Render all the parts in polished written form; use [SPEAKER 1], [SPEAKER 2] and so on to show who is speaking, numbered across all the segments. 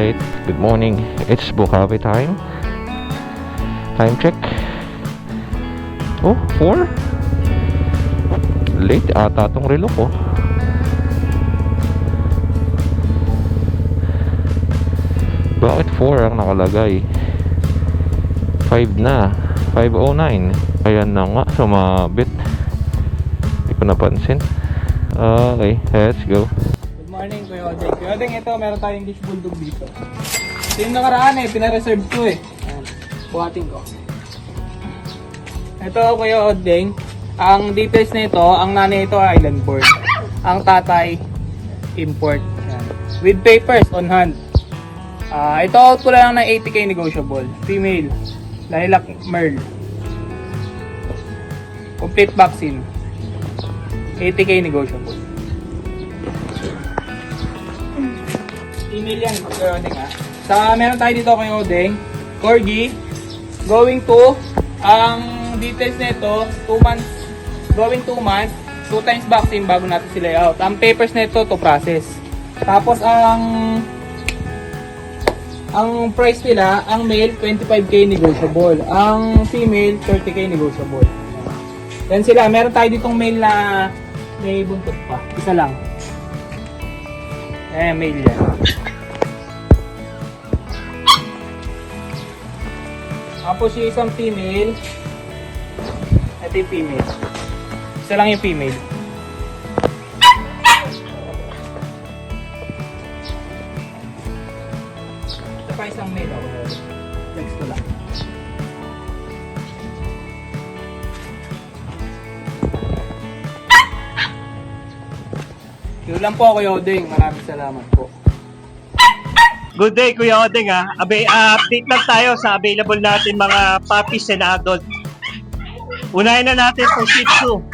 [SPEAKER 1] Alright, good morning. It's Bukawi time. Time check. Oh, 4? Late ata tong relo ko. Bakit 4 ang nakalagay? 5 na. 5:09. Ayan na nga, sumabit. Hindi ko napansin. Okay, let's go.
[SPEAKER 2] Good morning, Kuya Odeng. Kuya Odeng, ito, meron tayong English Bulldog dito. Ito yung nakaraan pinareserve ko Ayan, buhatin ko. Ito, Kuya Odeng, ang details na ito, ang nanay ito ay island born. Ang tatay, import. Ayan. With papers on hand. Ito out ko lang ng 80k negotiable. Female, lilac merl. Complete vaccine. 80k negotiable. Email yan, Kuya Odeng meron tayo dito Kuya Odeng, Corgi, going to, ang details nito, 2 months, going 2 months, 2 times vaccine bago natin sila out. Ang papers nito to process. Tapos ang price nila, ang male 25k negotiable, ang female 30k negotiable. Yan sila, meron tayo ditong male na may buntot pa, isa lang. Male yan. Tapos yung isang female, ito yung female. Isa lang yung female. Ito pa isang male. Next ko lang. Yun lang po Kuya Odeng. Maraming salamat po.
[SPEAKER 3] Good day, Kuya Odeng update lang tayo sa available natin mga puppies and adult. Unahin na natin itong Shih Tzu,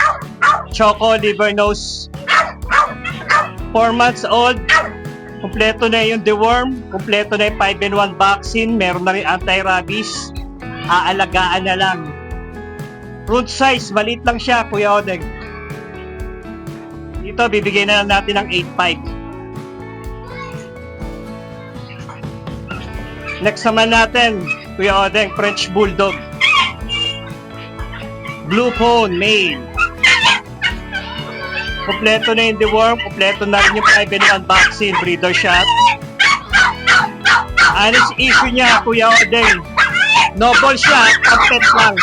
[SPEAKER 3] Choco Liver Nose. 4 months old. Kompleto na yung deworm. Kompleto na yung 5-in-1 vaccine. Meron na rin anti-rabies. Aalagaan na lang. Fruit size, maliit lang siya, Kuya Odeng. Dito, bibigyan na lang natin ng 8.5. Next naman natin, Kuya Odeng, French Bulldog. Blue Phone, male. Kompleto na yung deworm, kompleto na rin yung 5-in-1 vaccine, breeder shot. Honest issue niya, Kuya Odeng, no ball siya, pampet lang.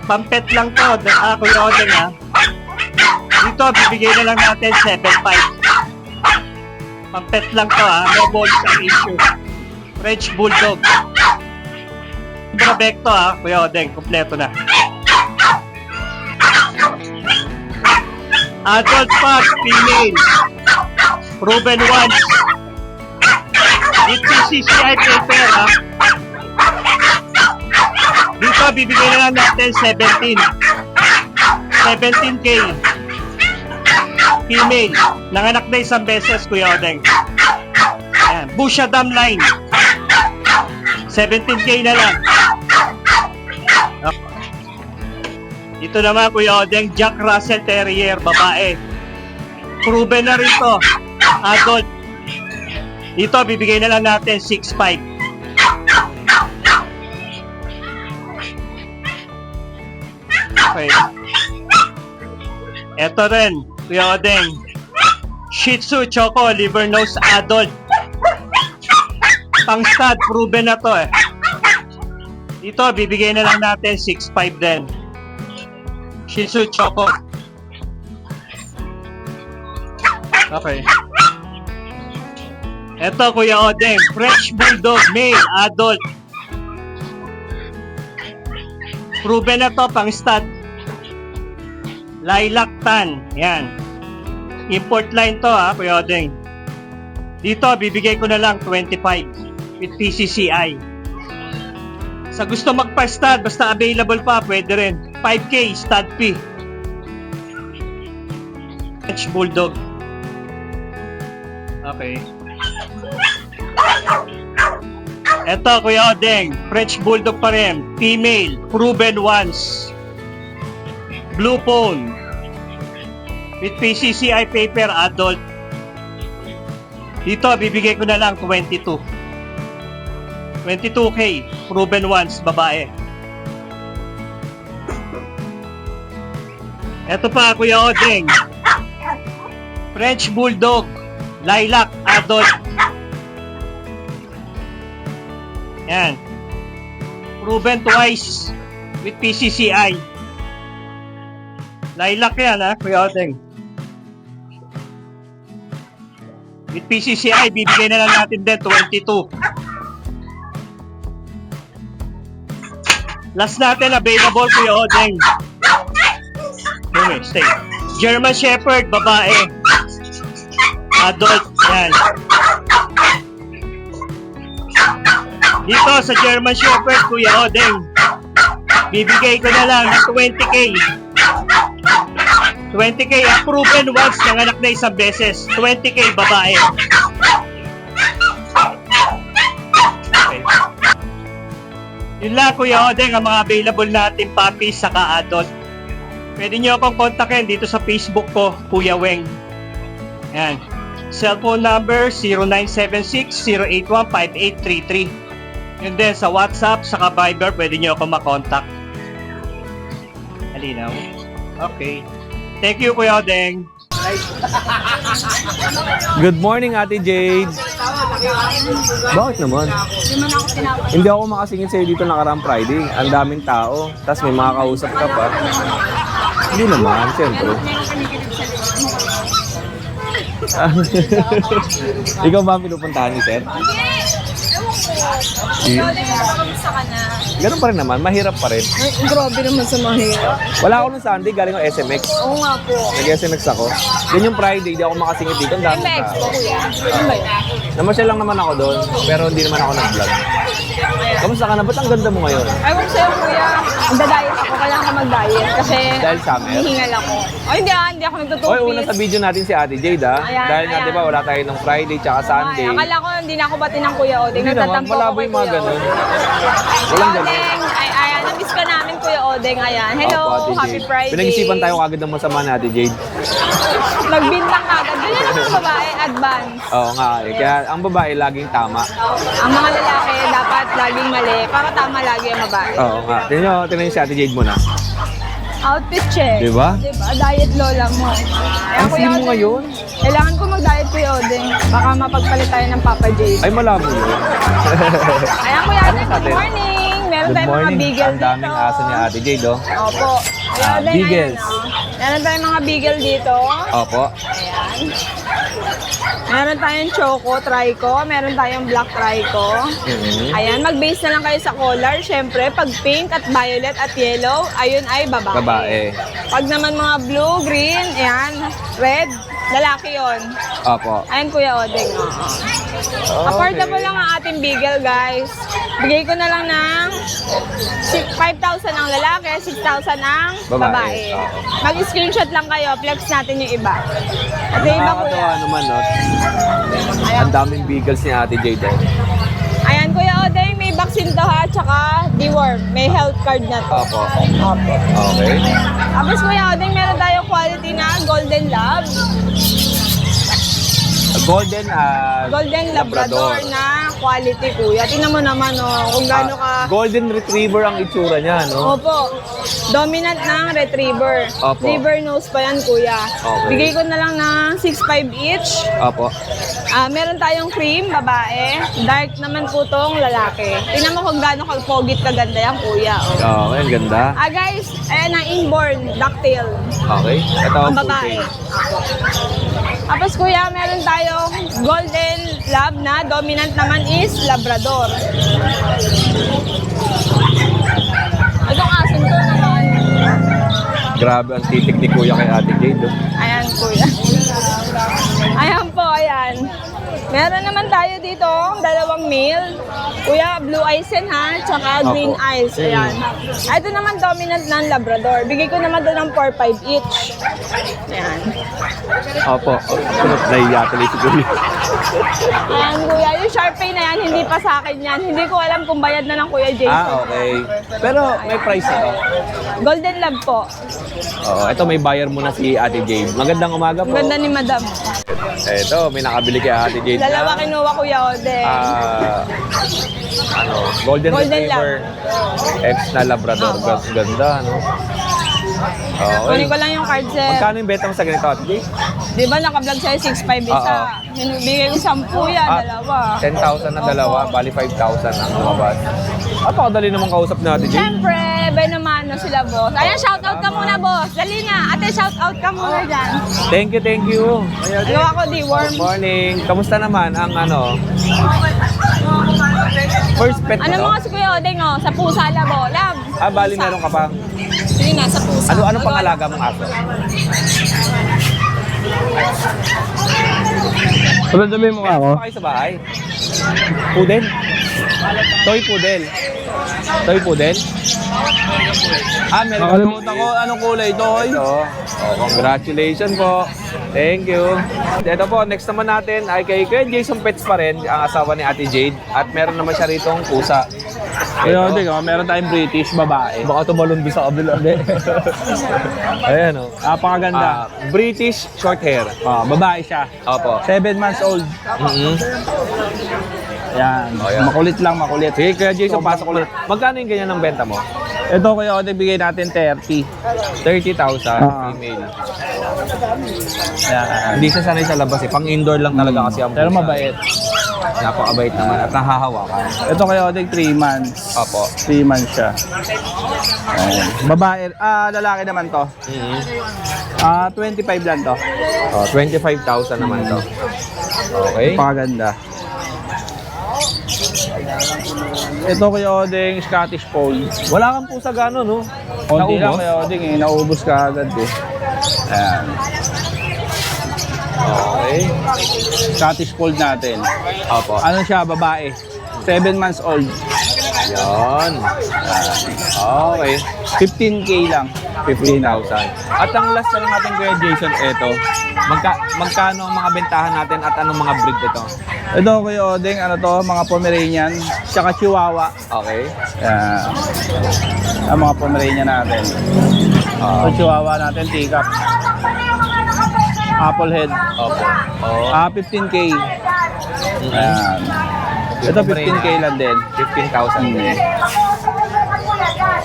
[SPEAKER 3] Pampet lang to, Kuya Odeng Dito, bibigay na lang natin 7.5. Pampet lang to no ball ang issue. French Bulldog. Brabecto Kuya Odeng, kompleto na. Adult pup, female. Proven once. With PCCI paper Dito, bibigyan na lang natin 17. 17k. Female. Nanganak na isang beses, Kuya Odeng. Ayan. Busha Dam Line. 17k na lang. Ito naman, Kuya Odeng, Jack Russell Terrier, babae. Proven na rin to. Adult. Dito, bibigay na lang natin 6.5. Okay. Ito rin, Kuya Odeng, Shih Tzu Choco Liver Nose Adult. Pang stud, proven na to Dito, bibigay na lang natin 6.5 din. Shih Tzu Choco. Okay. Ito, Kuya Odeng, French Bulldog, male, adult. Proven na to, pang stud. Lilac tan. Yan. Import line to Kuya Odeng. Dito, bibigay ko na lang 25 with PCCI. Sa gusto magpa-stud, basta available pa, pwede rin. 5K, stud fee. French Bulldog. Okay. Ito, Kuya Odeng, French Bulldog pa rin. Female, proven once. Blue Phone. With PCCI paper, adult. Dito, bibigay ko na lang 22. 22K, proven once, babae. Ito pa, Kuya Odeng. French Bulldog, Lilac, adult. Yan. Proven twice with PCCI. Lilac yan, ha, Kuya Odeng. With PCCI, bibigay na lang natin din 22. Last natin available, Kuya Odeng. Okay, stay. German Shepherd, babae. Adult, yan. Dito sa German Shepherd, Kuya Odeng, bibigay ko na lang ng 20K. 20K, proven once, nanganak na isang beses. 20K, babae. Okay. Yun lang, Kuya Odeng, ang mga available natin puppies saka adult. Pwede nyo akong kontakin dito sa Facebook ko, Kuya Weng. Yan. Cellphone number 0976-081-5833. Yun din, sa WhatsApp, saka Viber, pwede nyo akong makontak. Halinaw. Okay. Thank you, Kuya Odeng.
[SPEAKER 4] Good morning, Ate Jade. Bakit naman? Hindi ako makasingit sa'yo dito nakaraang Friday. Ang daming tao. Tapos may mga kausap ka pa. Hindi naman, siyempre. Ikaw ba ang pinupuntahan ni Seth?
[SPEAKER 5] Ikaw din yung kamusta ka na.
[SPEAKER 4] Ganun pa rin naman, mahirap pa rin.
[SPEAKER 5] Ay, grabe naman sa mahirap.
[SPEAKER 4] Wala ako nung Sunday, galing ako SMX.
[SPEAKER 5] Oo nga po.
[SPEAKER 4] Nag-SMX ako. Then yung Friday, di ako makasingit dito. Ang dami
[SPEAKER 5] May
[SPEAKER 4] tao.
[SPEAKER 5] expo kuya. Ano ba yun?
[SPEAKER 4] Namasyal lang naman ako doon, pero hindi naman ako nag-vlog. Kamusta ka na? Ba't ang ganda mo ngayon?
[SPEAKER 5] Ewan ko sa'yo kuya. Magda-diet ako. Kailangan ko mag-diet. Kasi
[SPEAKER 4] Dahil summer?
[SPEAKER 5] hihingal ako. O hindi hindi ako nagtutupis.
[SPEAKER 4] Oy, una sa video natin si Ate Jade, ha?
[SPEAKER 5] Ayan,
[SPEAKER 4] Dahil nga,
[SPEAKER 5] ayan.
[SPEAKER 4] di ba, wala tayo nung Friday tsaka Sunday.
[SPEAKER 5] Ay, akala ko hindi na ako bati ng Kuya Odeng.
[SPEAKER 4] Hindi naman,
[SPEAKER 5] Nagtatampo
[SPEAKER 4] malabo
[SPEAKER 5] ako kay
[SPEAKER 4] yung mga
[SPEAKER 5] Kuya
[SPEAKER 4] ganun.
[SPEAKER 5] Odeng.
[SPEAKER 4] Walang
[SPEAKER 5] Kuya
[SPEAKER 4] ganun.
[SPEAKER 5] Odeng, ayan, namiss ka namin Kuya Odeng. Ayan, hello,
[SPEAKER 4] Opo, Ate
[SPEAKER 5] happy
[SPEAKER 4] Jade.
[SPEAKER 5] Friday.
[SPEAKER 4] Pinag-isipan tayo kagad ng masama ni Ate Jade.
[SPEAKER 5] Nagbintang agad. Ganyan naman babae, advance.
[SPEAKER 4] Oo nga, eh. Kaya ang babae laging tama.
[SPEAKER 5] Ang mga lalaki dapat laging mali para tama lagi ang babae.
[SPEAKER 4] Oo nga. Tingnan nyo si Ate Jade muna.
[SPEAKER 5] Outfit check.
[SPEAKER 4] Diba?
[SPEAKER 5] Diba? Diet lola mo. Ayan,
[SPEAKER 4] Ang
[SPEAKER 5] Kuya
[SPEAKER 4] slim mo
[SPEAKER 5] Odeng.
[SPEAKER 4] ngayon.
[SPEAKER 5] Kailangan ko mag-diet Kuya Odeng. Baka mapagpalit tayo ng Papa J.
[SPEAKER 4] Ay, malabo yun.
[SPEAKER 5] Ayan Kuya Odeng,
[SPEAKER 4] Ate?
[SPEAKER 5] good morning. Meron
[SPEAKER 4] Good
[SPEAKER 5] tayong mga
[SPEAKER 4] morning.
[SPEAKER 5] beagle
[SPEAKER 4] Ang daming
[SPEAKER 5] dito.
[SPEAKER 4] aso ni Ate Jade, oh.
[SPEAKER 5] Opo. Kuya
[SPEAKER 4] Ah,
[SPEAKER 5] Odeng,
[SPEAKER 4] beagles.
[SPEAKER 5] ayan, oh. Meron tayong mga beagle dito.
[SPEAKER 4] Opo.
[SPEAKER 5] Ayan. Meron tayong choco, trico. Meron tayong black trico.
[SPEAKER 4] Mhm.
[SPEAKER 5] Ayan, mag-base na lang kayo sa color. Siyempre, pag pink at violet at yellow, ayun ay babae.
[SPEAKER 4] Babae.
[SPEAKER 5] Pag naman mga blue, green, ayan, red, lalaki yon.
[SPEAKER 4] Opo.
[SPEAKER 5] Ayan, Kuya Odeng. Oo. Affordable lang ang ating beagle, guys. Bigay ko na lang ng 5,000 ang lalaki, 6,000 ang
[SPEAKER 4] Babae.
[SPEAKER 5] babae.
[SPEAKER 4] Oo.
[SPEAKER 5] Mag-screenshot lang kayo, flex natin yung iba. At yung iba, Kuya.
[SPEAKER 4] Nakakatawa naman, no?
[SPEAKER 5] Ayan.
[SPEAKER 4] Ang daming beagles ni Ate Jade, oh.
[SPEAKER 5] Ayan, Kuya Odeng, may vaccine to ha, tsaka deworm. May health card na to.
[SPEAKER 4] Opo.
[SPEAKER 5] Opo.
[SPEAKER 4] Okay.
[SPEAKER 5] Tapos Kuya Odeng, meron tayong quality na Golden Lab.
[SPEAKER 4] Golden,
[SPEAKER 5] Golden Labrador na quality, Kuya. Tingnan mo naman, oh, kung gaano ka...
[SPEAKER 4] Golden Retriever ang itsura niya, no?
[SPEAKER 5] Opo. Dominant ng retriever.
[SPEAKER 4] Opo.
[SPEAKER 5] River nose pa yan, Kuya.
[SPEAKER 4] Okay.
[SPEAKER 5] Bigay ko na lang ng 6'5 each.
[SPEAKER 4] Opo.
[SPEAKER 5] Meron tayong cream, babae. Dark naman po tong lalaki. Tingnan mo kung gaano kagpogit kaganda yan, Kuya. Oh.
[SPEAKER 4] Okay, ang ganda.
[SPEAKER 5] Guys, ayan ang inborn, ducktail.
[SPEAKER 4] Okay. Ito ang
[SPEAKER 5] Ang babae. Tapos Kuya, meron tayong Golden Lab na dominant naman is Labrador. Itong asin ko naman.
[SPEAKER 4] Grabe ang titik ni Kuya kay Ate Jade, oh.
[SPEAKER 5] Ayan, Kuya. Ayan po, ayan. Meron naman tayo dito, dalawang male. Kuya, blue eyes yan ha, tsaka
[SPEAKER 4] Opo.
[SPEAKER 5] green eyes. Ayan. Ito naman dominant ng Labrador. Bigay ko naman doon ng 4-5 each. Ayan.
[SPEAKER 4] Opo. Nahiya tuloy si Kuya.
[SPEAKER 5] Ayan, Kuya. Yung Sharpay na yan, hindi pa sa akin yan. Hindi ko alam kung bayad na ng Kuya Jason.
[SPEAKER 4] Okay. Pero may price ito.
[SPEAKER 5] Golden Lab po.
[SPEAKER 4] Oo, ito may buyer muna si Ate Jade. Magandang umaga po.
[SPEAKER 5] Ganda ni Madam.
[SPEAKER 4] Eto, may nakabili kay Ate Jade
[SPEAKER 5] Dalawa
[SPEAKER 4] na.
[SPEAKER 5] kinuha Kuya Ode.
[SPEAKER 4] Golden
[SPEAKER 5] Golden
[SPEAKER 4] Retriever X na Labrador. Ganda, no?
[SPEAKER 5] Kunin ko lang yung card, sir.
[SPEAKER 4] Magkano yung beta mo sa ganito, Ate Jade?
[SPEAKER 5] Di ba naka-vlog sa'yo 6.5 isa? Bigay ko 10 yan, dalawa.
[SPEAKER 4] 10,000 na dalawa, bali 5,000 ang lumabas. Napakadali naman kausap na Ate Jade.
[SPEAKER 5] Siyempre, naman sila, boss. Ayan, shoutout ka muna, boss. Dali na. Ate, shoutout ka muna dyan.
[SPEAKER 4] Thank you.
[SPEAKER 5] Ano ako, D-worm.
[SPEAKER 4] Good morning. Kamusta naman ang first pet mo
[SPEAKER 5] Ano
[SPEAKER 4] to?
[SPEAKER 5] mga si Kuya Odeng, oh? Sa pusa, labo. Lab.
[SPEAKER 4] Bali meron ka pa.
[SPEAKER 5] Sige na, sa pusa.
[SPEAKER 4] Ano pangalaga mong aso?
[SPEAKER 2] Sabi mo ako.
[SPEAKER 4] Ano kayo sa bahay? Pudel? Toy pudel? Toy pudel? Meron.
[SPEAKER 2] Nakalimutan ko anong kulay, Toy.
[SPEAKER 4] Ito. Congratulations po. Thank you. Ito po, next naman natin ay kay Jason Pets pa rin, ang asawa ni Ate Jade. At meron naman siya rito pusa.
[SPEAKER 2] Kaya meron tayong British babae.
[SPEAKER 4] Baka tumalon doon sa kabila. Ayan o.
[SPEAKER 2] Napakaganda.
[SPEAKER 4] British short hair.
[SPEAKER 2] Babae siya.
[SPEAKER 4] Opo.
[SPEAKER 2] 7 months old. Yan.
[SPEAKER 4] Ayan.
[SPEAKER 2] Makulit lang, makulit.
[SPEAKER 4] Sige, kaya Jason, pasok ko lang. Magkano yung ganyan ng benta mo?
[SPEAKER 2] Ito Kuya Ode, bigay natin 30.
[SPEAKER 4] 30,000
[SPEAKER 2] Ah.
[SPEAKER 4] female.
[SPEAKER 2] Yan.
[SPEAKER 4] Hindi siya sanay sa labas eh. Pang indoor lang talaga kasi ang
[SPEAKER 2] Pero
[SPEAKER 4] pusa.
[SPEAKER 2] mabait.
[SPEAKER 4] Napakabait naman at nahahawakan.
[SPEAKER 2] Ito Kuya Ode, 3 months.
[SPEAKER 4] Opo.
[SPEAKER 2] 3 months siya. Ayan. Babae, lalaki naman to. 25 lang to.
[SPEAKER 4] 25,000 naman to. Okay.
[SPEAKER 2] Napakaganda. Ito Kuya Odeng, Scottish Fold.
[SPEAKER 4] Wala kang pusa gano'n, no?
[SPEAKER 2] Konti lang
[SPEAKER 4] Naubos?
[SPEAKER 2] Kuya Odeng eh, naubos ka agad eh. Ayan.
[SPEAKER 4] Okay.
[SPEAKER 2] Scottish Fold natin.
[SPEAKER 4] Opo.
[SPEAKER 2] Ano siya, babae? 7 months old.
[SPEAKER 4] Yan. Okay.
[SPEAKER 2] 15K lang.
[SPEAKER 4] 15,000. At ang last na lang natin kay Jason, eto. Magkano ang mga bentahan natin at anong mga breed ito?
[SPEAKER 2] Ito Kuya Odeng, ano to, mga Pomeranian, tsaka Chihuahua.
[SPEAKER 4] Okay.
[SPEAKER 2] Ayan. Ang mga Pomeranian natin. Ito Chihuahua natin, teacup. Apple head.
[SPEAKER 4] Opo. Oh.
[SPEAKER 2] 15K. Ayan. Ito 15K lang din.
[SPEAKER 4] 15,000 din.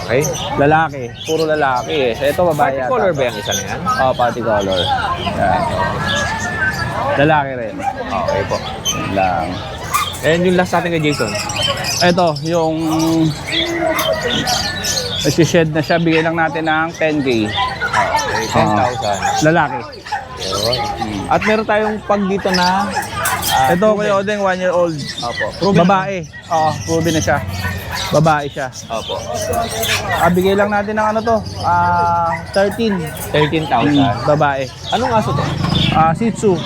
[SPEAKER 4] Okay.
[SPEAKER 2] Lalaki. Puro lalaki eh. Ito babae
[SPEAKER 4] Party
[SPEAKER 2] yata.
[SPEAKER 4] color ba yung isa na yan?
[SPEAKER 2] Party color. Ayan. Lalaki rin.
[SPEAKER 4] Okay po.
[SPEAKER 2] Yan lang.
[SPEAKER 4] And yung last natin kay Jason.
[SPEAKER 2] Ito, yung nasi-shed na siya. Bigay lang natin ng 10K.
[SPEAKER 4] Okay. 10,000.
[SPEAKER 2] Lalaki.
[SPEAKER 4] Yun. At meron tayong pag dito na
[SPEAKER 2] Ito Kuya Odeng, 1 year old.
[SPEAKER 4] Opo.
[SPEAKER 2] Babae. Oo, proven na siya. Babae siya.
[SPEAKER 4] Opo.
[SPEAKER 2] Bigay lang natin ng ano to, 13.
[SPEAKER 4] 13,000.
[SPEAKER 2] Babae.
[SPEAKER 4] Anong aso to?
[SPEAKER 2] Shih Tzu.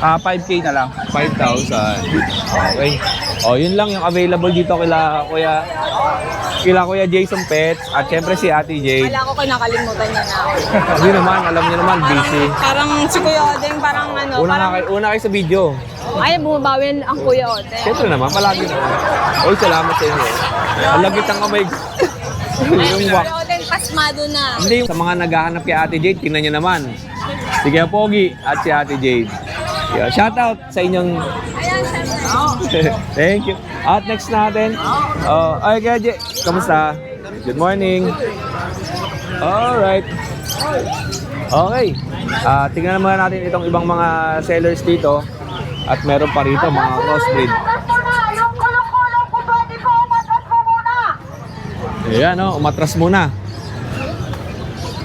[SPEAKER 2] 5K na lang.
[SPEAKER 4] 5,000. Okay. Oh, yun lang yung available dito kila Kuya Jason Pets at syempre si Ate Jade.
[SPEAKER 5] Wala ko nakalimutan niya na ako.
[SPEAKER 4] Hindi naman, alam niyo naman, busy.
[SPEAKER 5] Parang si Kuya Odeng, parang ano,
[SPEAKER 4] Una kayo sa video.
[SPEAKER 5] ay, bumabawin ang Kuya Odeng.
[SPEAKER 4] Siyempre naman, palagi naman. Oy, salamat sa inyo. Ang lagit ang kamay ko. Yung wax.
[SPEAKER 5] Kuya Odeng, pasmado na.
[SPEAKER 4] Hindi, sa mga naghahanap kay Ate Jade, tingnan niyo naman. Si Kuya Pogi at si Ate Jade. Yeah, shout out sa inyong...
[SPEAKER 5] Ayan, syempre.
[SPEAKER 4] Thank you. At next natin, ay Kuya Jade, kamusta? Good morning. Alright. Okay. Tingnan naman natin itong ibang mga sellers dito. At meron pa rito mga crossbreed. Ayan o, umatras muna.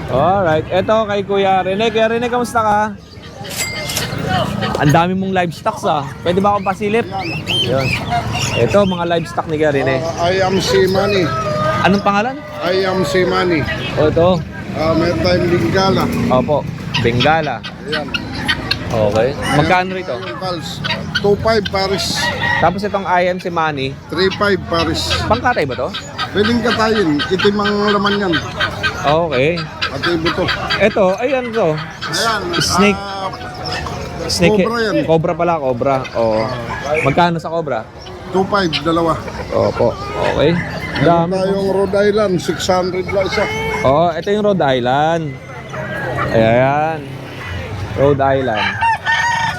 [SPEAKER 4] Alright, eto kay Kuya Rene. Kuya Rene, kamusta ka? Ang dami mong livestock Pwede ba akong pasilip? Yun. Ito, mga livestock ni Kuya Rene.
[SPEAKER 6] I am Simani.
[SPEAKER 4] Anong pangalan?
[SPEAKER 6] I am Simani.
[SPEAKER 4] O, ito.
[SPEAKER 6] Meron tayong Bengala.
[SPEAKER 4] Opo, Bengala.
[SPEAKER 6] Ayan.
[SPEAKER 4] Okay. Magkano rito?
[SPEAKER 6] Yung Pals. 2.5 Paris.
[SPEAKER 4] Tapos itong IM si Manny.
[SPEAKER 6] 3.5 Paris.
[SPEAKER 4] Pangkatay ba to?
[SPEAKER 6] Pwedeng katayin. Itim ang laman yan.
[SPEAKER 4] Okay.
[SPEAKER 6] Pati buto.
[SPEAKER 4] Ito, ayan to.
[SPEAKER 6] Ayan.
[SPEAKER 4] Snake. Snake.
[SPEAKER 6] Cobra yan.
[SPEAKER 4] Cobra pala, cobra. Oo. Magkano sa cobra?
[SPEAKER 6] 2.5, dalawa.
[SPEAKER 4] Opo. Okay.
[SPEAKER 6] Meron
[SPEAKER 4] Dami.
[SPEAKER 6] tayong Rhode Island. 600 lang isa.
[SPEAKER 4] Oo, ito yung Rhode Island. Ayan. Rhode Island.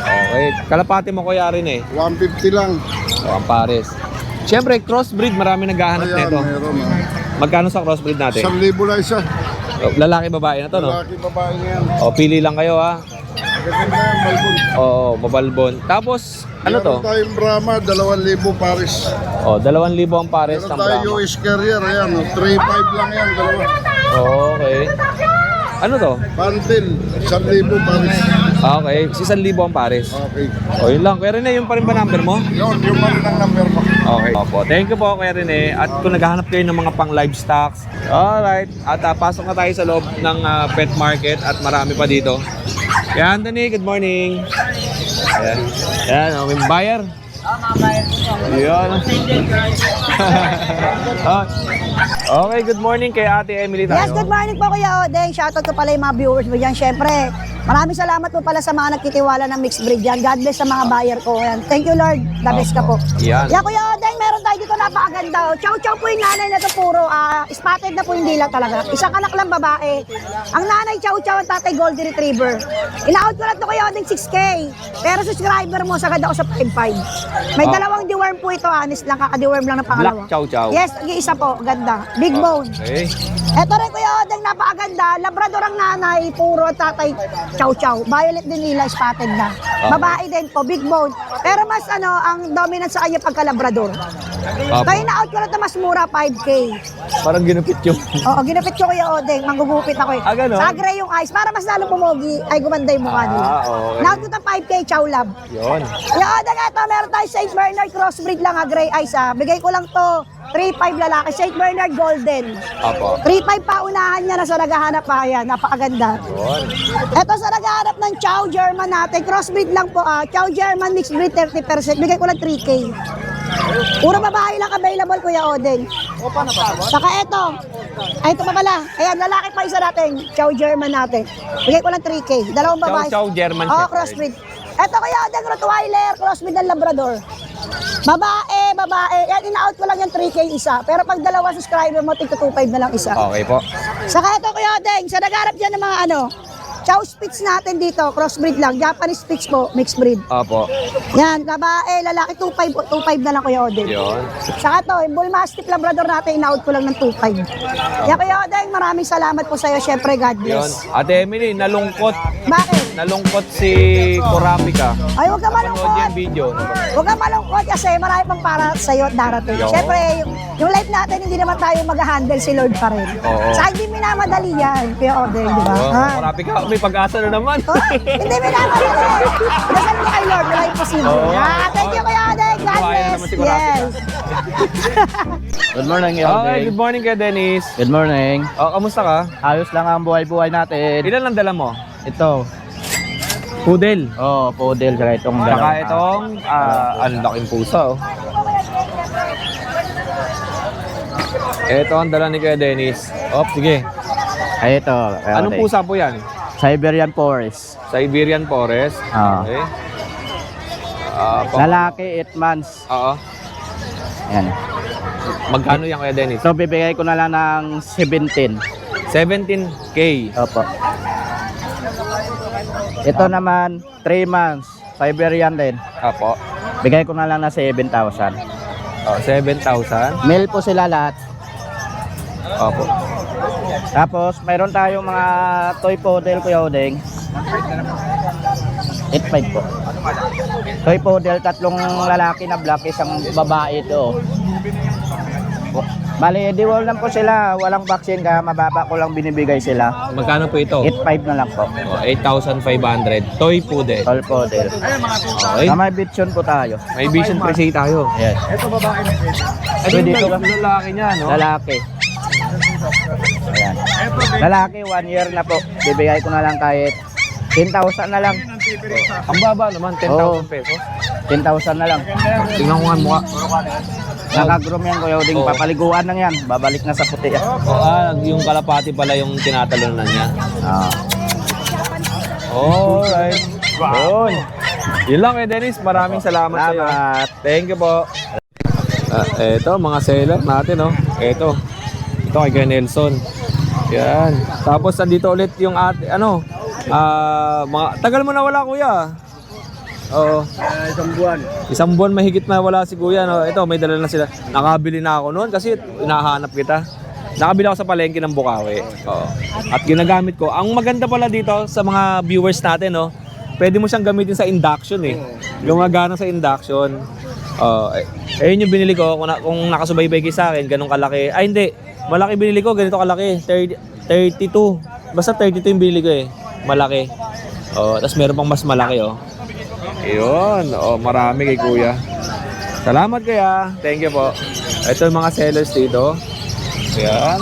[SPEAKER 4] Okay. Kalapati mo kuya rin eh.
[SPEAKER 6] 150 lang.
[SPEAKER 4] O, ang pares. Siyempre, crossbreed. Marami naghahanap
[SPEAKER 6] Ayan,
[SPEAKER 4] nito.
[SPEAKER 6] meron ah.
[SPEAKER 4] Magkano sa crossbreed natin?
[SPEAKER 6] 1,000 lang isa.
[SPEAKER 4] O, lalaki, babae na to, no?
[SPEAKER 6] Lalaki, babae niyan.
[SPEAKER 4] O, pili lang kayo, ha?
[SPEAKER 6] Gaganda yan, balbon.
[SPEAKER 4] Oo, mabalbon. Tapos, ano to?
[SPEAKER 6] Meron tayong Brahma, 2,000 pares.
[SPEAKER 4] O, 2,000 ang pares
[SPEAKER 6] Meron
[SPEAKER 4] ng
[SPEAKER 6] tayong
[SPEAKER 4] Brahma.
[SPEAKER 6] US Carrier, ayan, 3,500 lang yan, dalawa.
[SPEAKER 4] Okay. Ano to?
[SPEAKER 6] Pantil, 1,000 pares.
[SPEAKER 4] Okay, 1,000 ang pares.
[SPEAKER 6] Okay.
[SPEAKER 4] O, yun lang. Kuya Rene, yung pa rin ba number mo?
[SPEAKER 6] Yun, yung pa rin ang number ko.
[SPEAKER 4] Okay. Opo. Thank you po, Kuya Rene. At kung naghahanap kayo ng mga pang livestock. Alright. At pasok na tayo sa loob ng pet market at marami pa dito. Kaya Anthony, good morning. Ayan. Ayan, may buyer. Yun. Okay, good morning kay Ate Emily tayo.
[SPEAKER 7] Yes, good morning po Kuya Odeng. Shoutout ko pala yung mga viewers mo dyan. Siyempre, maraming salamat po pala sa mga nagtitiwala ng mixed breed dyan. God bless sa mga buyer ko. Yan. Thank you Lord. God bless ka po.
[SPEAKER 4] Yan.
[SPEAKER 7] Yeah, Kuya Odeng, meron tayo dito napakaganda. Chow chow po yung nanay na to puro. Spotted na po yung dila talaga. Isang anak lang babae. Ang nanay chow chow, ang tatay golden retriever. Ina-out ko lang to Kuya Odeng 6K. Pero subscriber mo, sagad ako sa 5.5. May dalawang deworm po ito. Honest lang, kaka-deworm lang ng pangalawa.
[SPEAKER 4] Black chow chow.
[SPEAKER 7] Yes, isa po. Ganda. Big bone.
[SPEAKER 4] Okay.
[SPEAKER 7] Eto rin Kuya Odeng, napakaganda. Labrador ang nanay, puro tatay chow chow. Violet din nila, spotted na. Babae din po, big bone. Pero mas ang dominant sa kanya pagka Labrador. Kaya na-out ko na ito mas mura, 5K.
[SPEAKER 4] Parang ginupit yung...
[SPEAKER 7] Oo, ginapit ko Kuya Odeng, manggugupit ako eh.
[SPEAKER 4] Ganon?
[SPEAKER 7] Sa gray yung eyes, para mas lalong pumogi, ay gumanda yung mukha nila.
[SPEAKER 4] Okay.
[SPEAKER 7] Na-out ko ito 5K, chow lab.
[SPEAKER 4] Yun.
[SPEAKER 7] Kuya Odeng, eto, meron tayo St. Bernard crossbreed lang, gray eyes Bigay ko lang to, 3.5 lalaki, St. Bernard golden.
[SPEAKER 4] Apo.
[SPEAKER 7] 3.5 pa unahan niya na sa naghahanap pa yan. Napakaganda.
[SPEAKER 4] Yun.
[SPEAKER 7] Ito sa naghahanap ng Chow German natin. Crossbreed lang po. Chow German mixed breed 30%. Bigay ko lang 3K. Puro babae lang available Kuya Odeng. Saka ito. Ay, ito pa pala. Ayan, lalaki pa isa natin. Chow German natin. Bigay ko lang 3K. Dalawang
[SPEAKER 4] Chow
[SPEAKER 7] babae.
[SPEAKER 4] Chow German
[SPEAKER 7] Oo,
[SPEAKER 4] Shepherd.
[SPEAKER 7] crossbreed. Ito Kuya Odeng, Rottweiler. Crossbreed ng Labrador. Babae. Yan, ina-out ko lang yung 3K isa. Pero pag dalawa subscriber mo, tigto 2.5 na lang isa.
[SPEAKER 4] Okay po.
[SPEAKER 7] Saka ito Kuya Odeng, sa nagharap dyan ng mga Chow Spitz natin dito, crossbreed lang. Japanese Spitz po, mixed breed.
[SPEAKER 4] Apo.
[SPEAKER 7] Yan, babae, lalaki 2.5 po, 2.5 na lang Kuya Odeng.
[SPEAKER 4] Yun.
[SPEAKER 7] Saka to, yung Bull Mastiff Labrador natin, ina-out ko lang ng 2.5. Kaya Kuya Odeng, maraming salamat po sa iyo. Syempre, God
[SPEAKER 4] Yun.
[SPEAKER 7] bless.
[SPEAKER 4] Ate Emily, nalungkot.
[SPEAKER 7] Bakit?
[SPEAKER 4] Nalungkot si Kurapika.
[SPEAKER 7] Ay, huwag ka
[SPEAKER 4] Panood
[SPEAKER 7] malungkot.
[SPEAKER 4] yung video.
[SPEAKER 7] Huwag kang malungkot kasi marami pang para sa iyo at darating.
[SPEAKER 4] Yo.
[SPEAKER 7] Siyempre, yung life natin, hindi naman tayo mag-handle si Lord pa rin.
[SPEAKER 4] Oo.
[SPEAKER 7] Sa hindi minamadali yan, Kuya Odeng, di ba?
[SPEAKER 4] Oh,
[SPEAKER 7] Ha?
[SPEAKER 4] Kurapika, may pag-asa na naman.
[SPEAKER 7] Oh, hindi minamadali. Dasal mo kay Lord, wala imposible.
[SPEAKER 4] Oo.
[SPEAKER 7] Thank you, Kuya Odeng. God
[SPEAKER 4] Buhay na
[SPEAKER 7] bless.
[SPEAKER 4] naman si Kurapika.
[SPEAKER 7] Yes.
[SPEAKER 8] Good morning,
[SPEAKER 4] Okay,
[SPEAKER 8] Yodeng.
[SPEAKER 4] good morning kay Dennis.
[SPEAKER 8] Good morning.
[SPEAKER 4] Oh, kamusta ka?
[SPEAKER 8] Ayos lang ang buhay-buhay natin.
[SPEAKER 4] Ilan ang dala mo?
[SPEAKER 8] Ito.
[SPEAKER 4] Poodle.
[SPEAKER 8] Oh, poodle saka itong
[SPEAKER 4] Saka
[SPEAKER 8] dalawa.
[SPEAKER 4] itong, ang laking pusa, oh. Ito ang dala ni Kuya Dennis. Oh, sige.
[SPEAKER 8] Ay, ito.
[SPEAKER 4] Anong pusa po yan?
[SPEAKER 8] Siberian Forest.
[SPEAKER 4] Siberian Forest.
[SPEAKER 8] Ah.
[SPEAKER 4] Okay.
[SPEAKER 8] Lalaki, 8 months.
[SPEAKER 4] Oo.
[SPEAKER 8] Yan.
[SPEAKER 4] Magkano yan Kuya Dennis?
[SPEAKER 8] So, bibigay ko na lang ng 17.
[SPEAKER 4] 17K.
[SPEAKER 8] Opo. Ito naman, 3 months. Siberian din.
[SPEAKER 4] Apo.
[SPEAKER 8] Bigay ko na lang na 7,000.
[SPEAKER 4] Oh, 7,000.
[SPEAKER 8] Male po sila lahat.
[SPEAKER 4] Opo.
[SPEAKER 8] Tapos, mayroon tayong mga toy poodle, Kuya Odeng. 8.5 po. Toy poodle, 3 lalaki na black, isang babae ito. Bali, diwal lang po sila. Walang vaccine ka, mababa ko lang binibigay sila.
[SPEAKER 4] Magkano po ito?
[SPEAKER 8] 8.5 na lang po.
[SPEAKER 4] Oh, 8,500. Toy poodle.
[SPEAKER 8] Toy poodle.
[SPEAKER 4] Okay.
[SPEAKER 8] Na may bitchin po tayo.
[SPEAKER 4] May vision pre tayo.
[SPEAKER 8] Yes.
[SPEAKER 4] Ito
[SPEAKER 8] Pwede
[SPEAKER 4] yung
[SPEAKER 8] ito.
[SPEAKER 4] lalaki niya, no?
[SPEAKER 8] Lalaki. Ayan. Lalaki, 1 year na po. Bibigay ko na lang kahit 10,000 na lang.
[SPEAKER 4] Ang baba naman, 10,000
[SPEAKER 8] Oo.
[SPEAKER 4] pesos.
[SPEAKER 8] 10,000 na lang.
[SPEAKER 4] Tingnan ko nga ang mukha.
[SPEAKER 8] Nakagroom yan, Kuya Oding.
[SPEAKER 4] Oo.
[SPEAKER 8] Papaliguan lang yan. Babalik na sa puti yan.
[SPEAKER 4] Yung kalapati pala yung tinatalunan niya.
[SPEAKER 8] Ah.
[SPEAKER 4] Alright. Yun. Yun lang eh, Dennis. Maraming salamat sa iyo.
[SPEAKER 8] Salamat.
[SPEAKER 4] Thank you po. Eto, mga seller natin, no? Eto. Ito kay Kuya Nelson. Yan. Tapos, andito ulit yung Tagal mo na wala, kuya. Oo. Isang buwan mahigit na wala si kuya. No? Ito, may dala na sila. Nakabili na ako noon kasi hinahanap kita. Nakabili ako sa palengke ng Bukawi. Oo. At ginagamit ko. Ang maganda pala dito sa mga viewers natin, no? Pwede mo siyang gamitin sa induction eh. Gumagana sa induction. Ayun yung binili ko. Kung nakasubaybay kayo sa akin, ganun kalaki. Ay hindi, malaki binili ko, ganito kalaki. 32. Basta 32 yung binili ko eh. Malaki. Tapos meron pang mas malaki oh. Ayun. Marami kay kuya. Salamat kuya. Thank you po. Ito yung mga sellers dito. Ayan.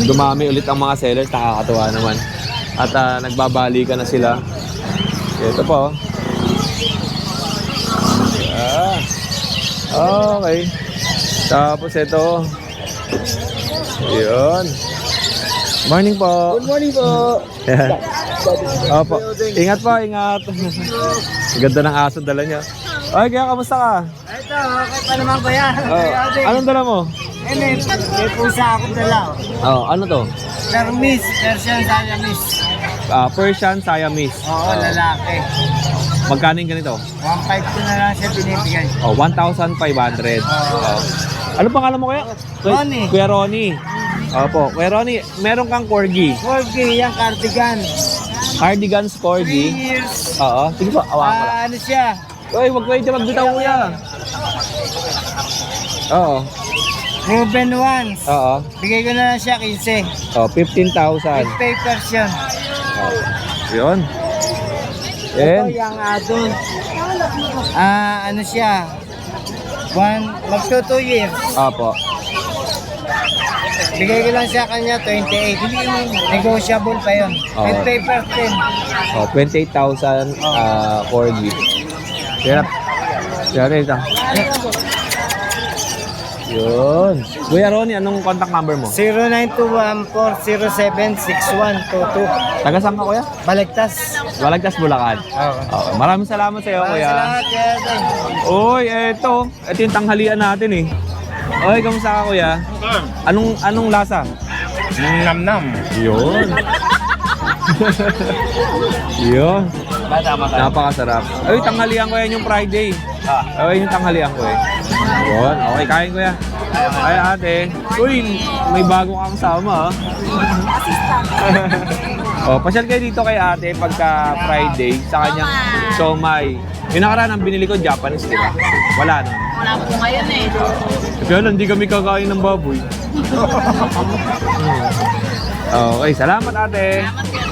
[SPEAKER 4] Dumami ulit ang mga sellers. Nakakatuwa naman. At nagbabalikan na sila. Ito po. Okay. Tapos ito. Yun. Morning po.
[SPEAKER 8] Good morning po.
[SPEAKER 4] Opo. Ingat po, ingat. Ganda ng aso dala niya. Ay, kaya kamusta ka?
[SPEAKER 8] Ito, okay pa naman kuya.
[SPEAKER 4] Anong dala mo?
[SPEAKER 8] May pusa akong dala.
[SPEAKER 4] Ano to?
[SPEAKER 8] Permis, Persian Siamese.
[SPEAKER 4] Persian Siamese.
[SPEAKER 8] Oo, lalaki.
[SPEAKER 4] Magkano yung ganito?
[SPEAKER 8] 1.5 ko na lang siya binibigay.
[SPEAKER 4] 1,500. Ano pangalan mo kaya?
[SPEAKER 8] Ronnie.
[SPEAKER 4] Kuya Ronnie. Opo, Kuya Ronnie, meron kang corgi.
[SPEAKER 8] Corgi, yung cardigan.
[SPEAKER 4] Cardigans
[SPEAKER 8] 3
[SPEAKER 4] corgi.
[SPEAKER 8] years.
[SPEAKER 4] Oo. Sige po, awa ko lang.
[SPEAKER 8] Ano siya?
[SPEAKER 4] Uy, wag kayo dyan magbitaw kuya. Oo.
[SPEAKER 8] Ruben once.
[SPEAKER 4] Oo.
[SPEAKER 8] Bigay ko na lang siya 15.
[SPEAKER 4] 15,000.
[SPEAKER 8] With papers yun.
[SPEAKER 4] Yun.
[SPEAKER 8] Ito
[SPEAKER 4] And,
[SPEAKER 8] yung adult. Ano siya? Magto 2 years.
[SPEAKER 4] opo.
[SPEAKER 8] Bigay ko lang siya kanya 28. Negotiable pa yun. With
[SPEAKER 4] Oo.
[SPEAKER 8] papers din.
[SPEAKER 4] 28,000 corgi. Kaya ito. Yun. Kuya Ronnie, anong contact number mo?
[SPEAKER 8] 0921-407-6122.
[SPEAKER 4] Taga saan ka kuya?
[SPEAKER 8] Baligtas.
[SPEAKER 4] Balagtas, Bulacan.
[SPEAKER 8] Oo.
[SPEAKER 4] Okay. Maraming salamat sa iyo kuya.
[SPEAKER 8] Salamat kaya din.
[SPEAKER 4] Uy, ito yung tanghalian natin eh. Oy, kamusta ka kuya? Anong lasa?
[SPEAKER 2] Nam-nam.
[SPEAKER 4] Yun. Yun. Napakasarap. Ay, tanghalian ko yan yung Friday. Ay, yung tanghalian ko eh. Yun. Okay, kain ko yan. Ay, ate. Uy, may bago kang kasama ah. Pasyal kayo dito kay ate pagka Friday sa kanyang siomay. Yung nakaraan ang binili ko Japanese, di ba? Wala nun.
[SPEAKER 5] Wala po ngayon eh.
[SPEAKER 4] Kaya lang, hindi kami kakain ng baboy. Okay, salamat ate.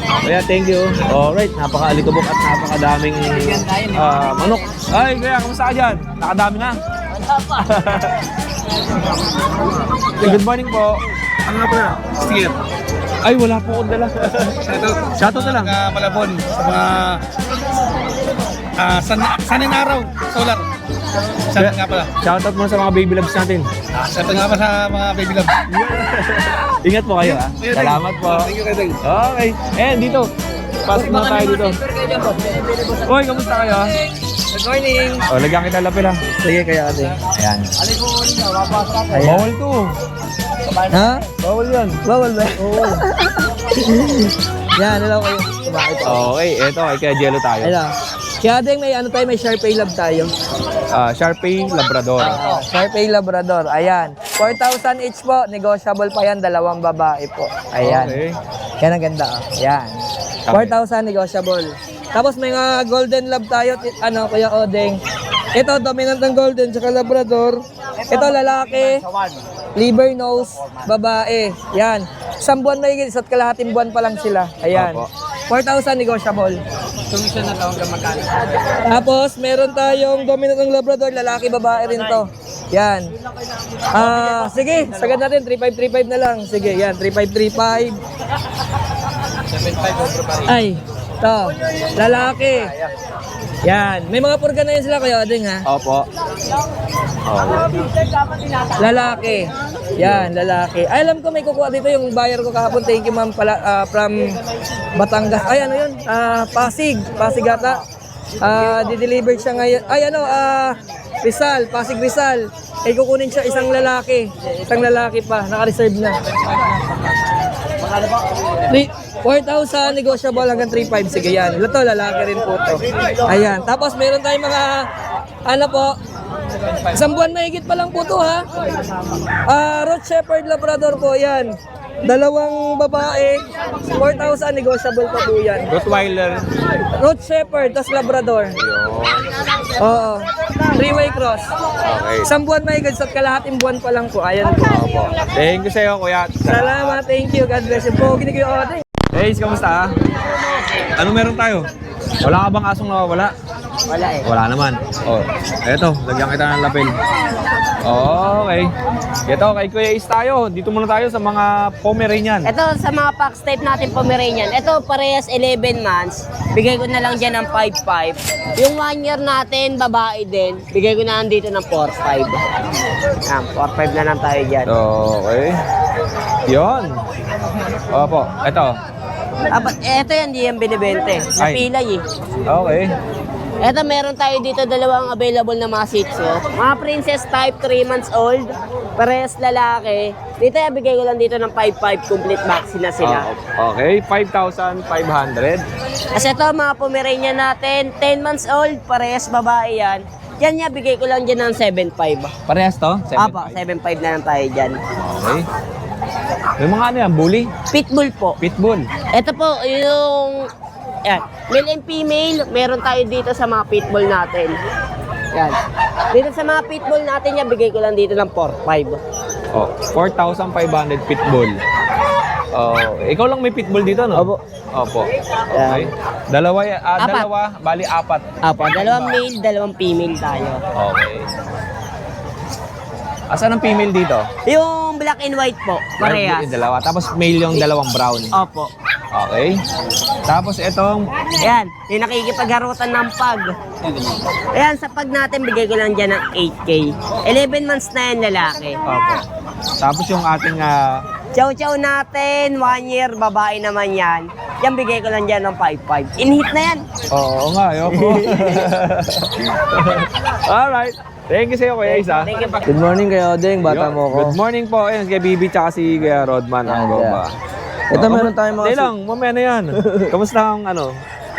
[SPEAKER 4] Kaya thank you. Alright, napaka-alikabok at napakadaming manok. Ay, kaya kamusta ka dyan? Nakadami na. Good morning po.
[SPEAKER 2] Ano nga pala? Steer.
[SPEAKER 4] Ay, wala po akong dala. Shoutout na lang.
[SPEAKER 2] Malabon sa mga saning araw, solar. Shoutout nga pala.
[SPEAKER 4] Shoutout mo sa mga baby loves natin.
[SPEAKER 2] Shoutout nga pala sa mga baby love.
[SPEAKER 4] Ingat po kayo ha. Salamat po.
[SPEAKER 2] Thank you, Kadeng.
[SPEAKER 4] Okay. Dito. Pasok na tayo dito. Hoy, kamusta kayo?
[SPEAKER 8] Good morning.
[SPEAKER 4] Lagyan kita lapil ha.
[SPEAKER 8] Sige kaya ate.
[SPEAKER 4] Ayan.
[SPEAKER 8] Ayan.
[SPEAKER 4] Bawal to.
[SPEAKER 8] Ha?
[SPEAKER 4] Bawal yan.
[SPEAKER 8] Bawal ba? Oo. Yan, hello kayo. Kumakit po.
[SPEAKER 4] Okay, eto. Kaya Jello tayo.
[SPEAKER 8] Hello. Kaya din may ano tayo, may Sharpay Lab tayo.
[SPEAKER 4] Sharpay Labrador.
[SPEAKER 8] Sharpay Labrador, ayan. 4,000 each po, negotiable pa yan, 2 babae po. Ayan.
[SPEAKER 4] Okay.
[SPEAKER 8] Yan ang ganda, ayan. 4,000 negotiable. Tapos may mga Golden Lab tayo, Kuya Odeng. Ito, dominant ng Golden, tsaka Labrador. Ito, lalaki. Liver nose, babae. Yan. 1 buwan na higit, 1 kalahating buwan pa lang sila. Ayan.
[SPEAKER 4] Opo.
[SPEAKER 8] 4,000 negotiable. Commission na tawag ka magkano. Tapos, meron tayong dominant ng Labrador, lalaki, babae rin to. Yan. Sige, sagad natin, 3,535 na lang. Sige, yan, 3,535. Ay, to, lalaki. Yan. May mga purga na yun sila, Kuya Odeng, ha?
[SPEAKER 4] Opo.
[SPEAKER 8] Lalaki. Yan, lalaki. Ay, alam ko may kukuha dito yung buyer ko kahapon. Thank you, ma'am, from Batangas. Ay, ano yun? Pasig. Pasig ata. Di-deliver siya ngayon. Ay, Rizal. Pasig Rizal. Kukunin siya isang lalaki. Isang lalaki pa. Naka-reserve na. 4,000 negotiable hanggang 3,500. Sige yan. Ito, lalaki rin po to. Ayan. Tapos meron tayong mga, ano po, isang buwan mahigit pa lang po to ha. Roth Shepherd Labrador po yan. Dalawang babae, 4,000 negotiable pa po yan.
[SPEAKER 1] Rottweiler.
[SPEAKER 8] Roth Shepherd, tas Labrador. Oo. 3-way cross.
[SPEAKER 1] Okay.
[SPEAKER 8] Isang buwan mahigit sa kalahating buwan pa lang po. Ayan po.
[SPEAKER 1] Thank you sa'yo, kuya.
[SPEAKER 8] Salamat, thank you. God bless you po. Ginigyo ako.
[SPEAKER 4] Hey, kamusta? Ano meron tayo? Wala ka bang asong nawawala?
[SPEAKER 8] Wala eh.
[SPEAKER 4] Wala naman. Oh, eto, lagyan kita ng lapel. Okay. Ito, kay Kuya Ace tayo. Dito muna tayo sa mga Pomeranian.
[SPEAKER 9] Ito sa mga packs type natin Pomeranian. Ito parehas 11 months. Bigay ko na lang dyan ng 5.5. Yung 1 year natin, babae din. Bigay ko na lang dito ng 4.5. Yan, 4.5 na lang tayo dyan.
[SPEAKER 4] Okay. Yon. Opo, ito.
[SPEAKER 9] Ito yan, di yan binibente. Napilay eh.
[SPEAKER 4] Okay.
[SPEAKER 9] Ito meron tayo dito dalawang available na mga Shih Tzu. Mga princess type, 3 months old. Parehas lalaki. Dito bigay ko lang dito ng 5.5. Complete vaccine na sila.
[SPEAKER 4] Okay, 5,500.
[SPEAKER 9] Kasi ito mga Pomeranian natin, 10 months old, parehas babae yan. Yan niya, bigay ko lang dyan ng 7.5.
[SPEAKER 4] Parehas to? 7,500.
[SPEAKER 9] Apa, 7.5 na lang tayo dyan.
[SPEAKER 4] Okay. May mga ano yan, bully?
[SPEAKER 9] Pitbull po.
[SPEAKER 4] Pitbull.
[SPEAKER 9] Ito po, yung yan, male and female, meron tayo dito sa mga pitbull natin. Yan. Dito sa mga pitbull natin yan, bigay ko lang dito ng 4.5.
[SPEAKER 4] Oh, 4,500 pitbull. Oh, ikaw lang may pitbull dito, no?
[SPEAKER 9] Opo.
[SPEAKER 4] Opo. Okay. Dalawa,
[SPEAKER 9] Apat.
[SPEAKER 4] dalawa, bali 4.
[SPEAKER 9] Apa, dalawang male, dalawang female tayo.
[SPEAKER 4] Okay. Asan ang female dito?
[SPEAKER 9] Yung black and white po, parehas.
[SPEAKER 4] Yung dalawa. Tapos male yung dalawang brown.
[SPEAKER 9] Opo.
[SPEAKER 4] Okay. Tapos itong
[SPEAKER 9] Ayan, yung nakikipagharutan ng pag. Ayan, sa pag natin, bigay ko lang dyan ng 8K. 11 months na yan, lalaki.
[SPEAKER 4] opo. Tapos yung ating
[SPEAKER 9] Chow-chow natin, 1 year, babae naman yan. Yan, bigay ko lang dyan ng 5.5. In-hit na yan.
[SPEAKER 4] oo nga, ayoko. Alright. Thank you sa'yo, Kuya Ace, ha?
[SPEAKER 9] Thank you.
[SPEAKER 8] Good morning kayo, Ding. Bata mo ko.
[SPEAKER 4] Good morning po. Ayun, kay Bibi tsaka si Kuya Rodman. Ang bomba.
[SPEAKER 8] Ito meron tayong mga...
[SPEAKER 4] Hindi lang, mamaya na yan. Kamusta ang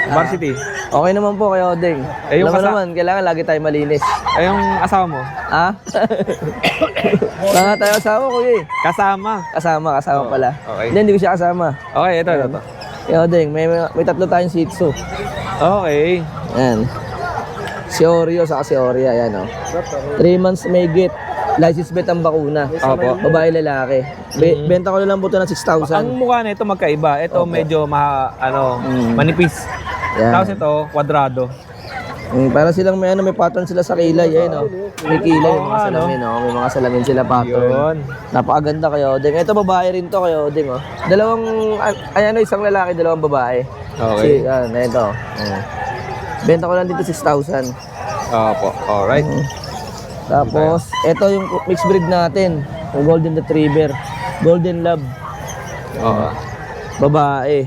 [SPEAKER 4] varsity?
[SPEAKER 8] Okay naman po kayo, Ding.
[SPEAKER 4] Eh, yung
[SPEAKER 8] Alam mo
[SPEAKER 4] kasa-
[SPEAKER 8] naman, kailangan lagi tayo malinis.
[SPEAKER 4] Ay, yung asawa mo?
[SPEAKER 8] Ha? Tanga tayo asawa ko eh.
[SPEAKER 4] Kasama.
[SPEAKER 8] Kasama pala.
[SPEAKER 4] Okay.
[SPEAKER 8] Hindi ko siya kasama.
[SPEAKER 4] Okay, ito.
[SPEAKER 8] Yo, Ding, may tatlo tayong Shih Tzu.
[SPEAKER 4] Okay.
[SPEAKER 8] Ayan. Si Oreo sa si Oria, ayan o. 3 months may get. License bet ang bakuna.
[SPEAKER 4] Opo.
[SPEAKER 8] Babae lalaki. Benta ko na lang po ito ng 6,000.
[SPEAKER 4] Ang mukha na ito magkaiba. Ito medyo manipis.
[SPEAKER 8] Yan.
[SPEAKER 4] Tapos ito, kwadrado.
[SPEAKER 8] Para silang may pattern sila sa kilay, ayun o. May kilay,
[SPEAKER 4] Oo
[SPEAKER 8] may mga
[SPEAKER 4] nga, no?
[SPEAKER 8] salamin o. May mga salamin sila pattern.
[SPEAKER 4] Yun.
[SPEAKER 8] Napakaganda kayo, Ding. Ito babae rin to kayo, Ding o. Isang lalaki, dalawang babae.
[SPEAKER 4] Okay.
[SPEAKER 8] Ito. Benta ko lang dito 6,000.
[SPEAKER 1] Opo, alright.
[SPEAKER 8] Tapos, ito yung mixed breed natin. Yung Golden Retriever. Golden Lab.
[SPEAKER 1] Oo.
[SPEAKER 8] Babae.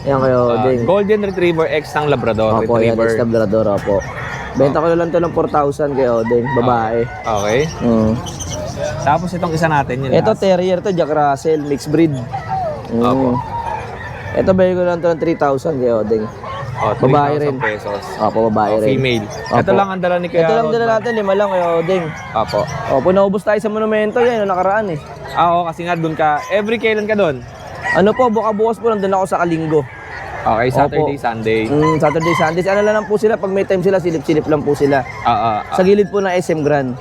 [SPEAKER 8] Yan kayo, Ding.
[SPEAKER 1] Golden Retriever X ng Labrador
[SPEAKER 8] Opo, yan.
[SPEAKER 1] Retriever.
[SPEAKER 8] Labrador, opo. Benta ko lang ito ng 4,000 kayo, Ding. Babae.
[SPEAKER 1] Okay. Tapos itong isa natin yun.
[SPEAKER 8] Ito,
[SPEAKER 1] last.
[SPEAKER 8] Terrier to, Jack Russell. Mixed breed.
[SPEAKER 1] Opo.
[SPEAKER 8] Ito, bigay ko lang ito ng 3,000 kayo, Ding.
[SPEAKER 1] Oh,
[SPEAKER 8] Babae
[SPEAKER 1] 3,000
[SPEAKER 8] rin.
[SPEAKER 1] pesos.
[SPEAKER 8] Opo, babae
[SPEAKER 1] Oh,
[SPEAKER 8] rin.
[SPEAKER 1] female.
[SPEAKER 8] Opo.
[SPEAKER 1] Ito lang ang dala ni Kuya
[SPEAKER 8] Ito lang dala
[SPEAKER 1] Rodman.
[SPEAKER 8] natin, 5 lang kayo, Ding.
[SPEAKER 1] Opo.
[SPEAKER 8] Opo, naubos tayo sa monumento yan, yung nakaraan eh.
[SPEAKER 1] Oo, kasi nga doon ka. Every kailan ka doon?
[SPEAKER 8] Ano po, bukas po, nandun ako sa Kalinggo.
[SPEAKER 1] Okay, Saturday,
[SPEAKER 8] Opo.
[SPEAKER 1] Sunday.
[SPEAKER 8] Saturday, Sundays. Ano lang po sila, pag may time sila, silip-silip lang po sila. Sa gilid po ng SM Grand.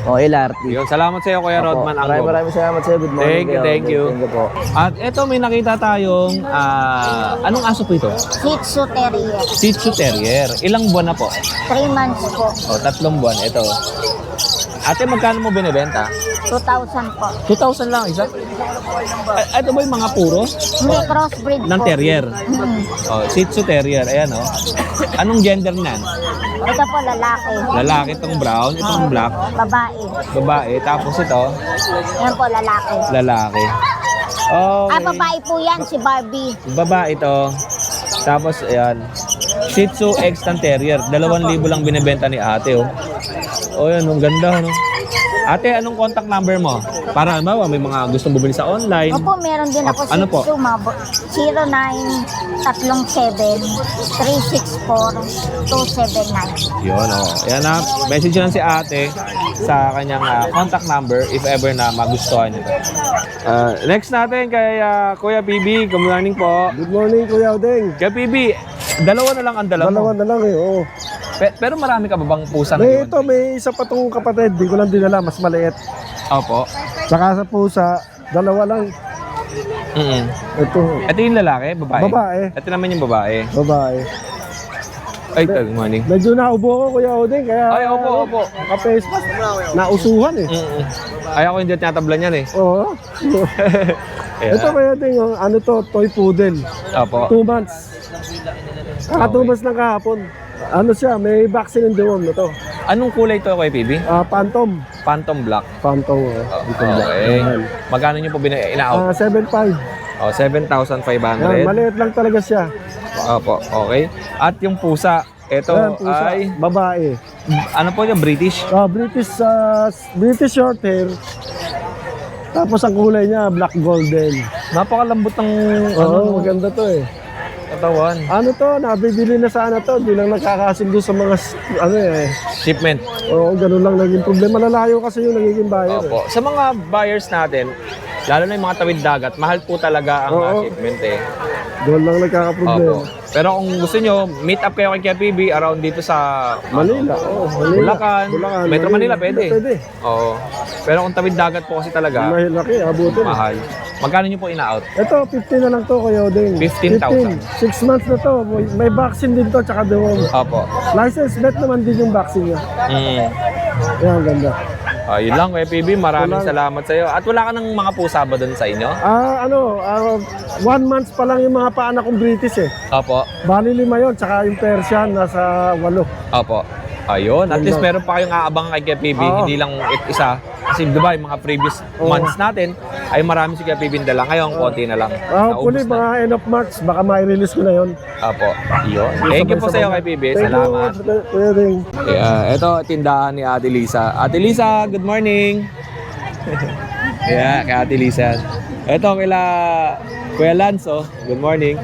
[SPEAKER 8] O, LRT.
[SPEAKER 1] Yun, salamat sa iyo Kuya
[SPEAKER 8] Opo.
[SPEAKER 1] Rodman.
[SPEAKER 8] Maraming salamat sa'yo. Good morning.
[SPEAKER 1] Thank you.
[SPEAKER 8] Thank you po.
[SPEAKER 1] At eto may nakita tayong anong aso po ito?
[SPEAKER 7] Shih Tzu Terrier.
[SPEAKER 1] Shih Tzu Terrier. Ilang buwan na po?
[SPEAKER 7] 3 months po.
[SPEAKER 1] O, 3 buwan. Ito. Ate, magkano mo binibenta?
[SPEAKER 7] 2,000 po.
[SPEAKER 1] 2,000 lang isa. Ito ba yung mga puro?
[SPEAKER 7] Hindi, crossbreed
[SPEAKER 1] Ng
[SPEAKER 7] po.
[SPEAKER 1] terrier. O, Shih Tzu Terrier. Ayan o. Anong gender niyan?
[SPEAKER 7] Ito po, lalaki.
[SPEAKER 1] Lalaki itong brown, itong black,
[SPEAKER 7] Babae.
[SPEAKER 1] babae. Tapos ito,
[SPEAKER 7] Yan po, lalaki.
[SPEAKER 1] lalaki. Okay.
[SPEAKER 7] Babae po yan, si Barbie.
[SPEAKER 1] Babae ito. Tapos, ayan. Shih Tzu X ng Terrier. 2,000 lang binibenta ni ate, oh. Oh, yan. Ang ganda, no? Ate, anong contact number mo? Para halimbawa, may mga gustong bumili sa online.
[SPEAKER 7] Opo, meron din ako
[SPEAKER 1] Ano po?
[SPEAKER 7] Sumabo. 0937-364-279.
[SPEAKER 1] Yun, Yan na. Message lang si ate sa kanyang contact number if ever na magustuhan niyo. Next natin kay Kuya PB. Good morning po.
[SPEAKER 10] Good morning, Kuya Odeng.
[SPEAKER 1] Kuya PB, dalawa na lang ang dala mo.
[SPEAKER 10] Dalawa na lang eh, oo.
[SPEAKER 1] Pero marami ka ba bang pusa na
[SPEAKER 10] May ito, may isa pa tong kapatid. Di ko lang dinala, mas maliit.
[SPEAKER 1] Opo.
[SPEAKER 10] Tsaka sa pusa, dalawa lang. Ito,
[SPEAKER 1] Ito yung lalaki, babae?
[SPEAKER 10] Babae.
[SPEAKER 1] Ito naman yung babae.
[SPEAKER 10] babae.
[SPEAKER 1] Ay, good morning.
[SPEAKER 10] Medyo naubo ko, Kuya Odeng, kaya...
[SPEAKER 1] Ay, opo.
[SPEAKER 10] Naka-face mask. Nausuhan eh.
[SPEAKER 1] Ay, ako hindi tinatablan yan eh.
[SPEAKER 10] Oo.
[SPEAKER 1] Ayan.
[SPEAKER 10] Ito, Kuya Odeng, ano to, toy poodle.
[SPEAKER 1] Opo.
[SPEAKER 10] 2 months. Kaka 2 months lang kahapon. Ano siya, may vaccine in the womb na to.
[SPEAKER 1] Anong kulay to kay PB?
[SPEAKER 10] Phantom.
[SPEAKER 1] Phantom Black.
[SPEAKER 10] Phantom.
[SPEAKER 1] Okay. Magkano nyo po ina-out?
[SPEAKER 10] 7.5.
[SPEAKER 1] 7,500.
[SPEAKER 10] Maliit lang talaga siya.
[SPEAKER 1] Opo, okay. At yung pusa, ito
[SPEAKER 10] Ayan, pusa,
[SPEAKER 1] ay,
[SPEAKER 10] babae.
[SPEAKER 1] ano po yung British?
[SPEAKER 10] British short hair. Tapos ang kulay niya, black golden.
[SPEAKER 1] Napakalambot ng
[SPEAKER 10] Oo, maganda to eh.
[SPEAKER 1] katawan.
[SPEAKER 10] Ano to, nabibili na sana to. Di lang nakakasundo sa mga,
[SPEAKER 1] Shipment.
[SPEAKER 10] Oo, ganun lang naging problema. Lalayo kasi yung nagiging buyer.
[SPEAKER 1] Opo. Sa mga buyers natin, lalo na yung mga tawid dagat, mahal po talaga ang
[SPEAKER 10] Oo.
[SPEAKER 1] shipment eh.
[SPEAKER 10] Doon lang nagkakaproblema.
[SPEAKER 1] Opo. Pero kung gusto nyo, meet up kayo kay Kuya PB around dito sa
[SPEAKER 10] Manila, Manila.
[SPEAKER 1] Bulacan, Metro Manila, pwede.
[SPEAKER 10] Pwede.
[SPEAKER 1] Oo. Pero kung tawid dagat po kasi talaga,
[SPEAKER 10] Malaki, abutin.
[SPEAKER 1] mahal. Magkano nyo po ina-out?
[SPEAKER 10] Ito, 15 na lang to kayo din.
[SPEAKER 1] 15,000.
[SPEAKER 10] 6 months na to. May vaccine din to, tsaka deworm.
[SPEAKER 1] Opo.
[SPEAKER 10] License bet naman din yung vaccine niya. Yan, ganda.
[SPEAKER 1] Yun lang, Kuya PB. Maraming
[SPEAKER 10] Wala.
[SPEAKER 1] salamat sa iyo. At wala ka ng mga pusa ba doon sa inyo?
[SPEAKER 10] 1 month pa lang yung mga paanak kong British eh.
[SPEAKER 1] Opo.
[SPEAKER 10] Bali 5 yun, tsaka yung Persian nasa 8.
[SPEAKER 1] Opo. Ayun. At least meron pa kayong aabangan kay Kuya PB.
[SPEAKER 10] Oo.
[SPEAKER 1] Hindi lang isa. Kasi di ba, yung mga previous months natin, ay marami si Kuya PB dala. Ngayon, konti na lang.
[SPEAKER 10] Hopefully,
[SPEAKER 1] Naubos na.
[SPEAKER 10] mga end of March, baka mai-release ko na yun.
[SPEAKER 1] Opo. Yun. Thank you po sa iyo, Kuya PB. Salamat.
[SPEAKER 10] Kuya Ding.
[SPEAKER 1] Ito, tindahan ni Ate Lisa. Ate Lisa, good morning. Kay Ate Lisa. Ito, kila Kuya Lance, oh. Good morning.